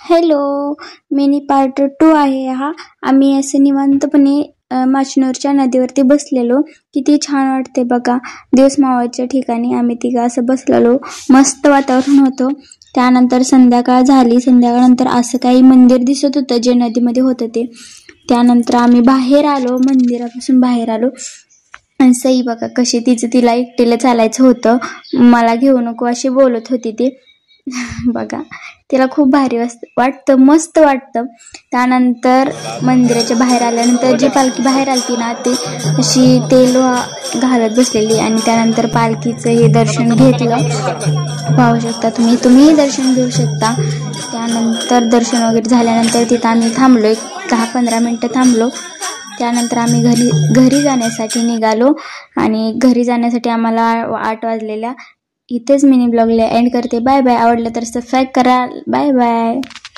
Hello, mini part 2 आहे हा. आम्ही असे निवांतपणे माचनूरच्या नदीवरती बसलेलो. किती छान वाटते बघा. दिवस मावळच्या ठिकाणी आम्ही तिघं असं बसलेलो. मस्त वातावरण होतं. त्यानंतर संध्याकाळ झाली. संध्याकाळनंतर असं काही मंदिर दिसत होतं जे नदीमध्ये होतं ते. त्यानंतर आम्ही बाहेर आलो, मंदिरापासून बाहेर आलो. आणि सई बघा कशी तिला एकटीला चालायचं होतं, मला घेऊ नको अशी बोलत होती ती. बघा तिला खूप भारी वाटतं, मस्त वाटतं. त्यानंतर मंदिराच्या बाहेर आल्यानंतर जी पालखी बाहेर आलती ना ती अशी तेल घालत बसलेली. आणि त्यानंतर पालखीचं हे दर्शन घेतलं. पाहू शकता तुम्ही दर्शन घेऊ शकता. त्यानंतर दर्शन वगैरे झाल्यानंतर तिथं आम्ही थांबलो, 10-15 मिनटं थांबलो. त्यानंतर आम्ही घरी जाण्यासाठी निघालो. आणि घरी जाण्यासाठी आम्हाला 8 वाजलेल्या. इथेच मिनी ब्लॉगला एंड करते. Bye bye. आवडलं तर सबस्क्राईब करा. Bye bye.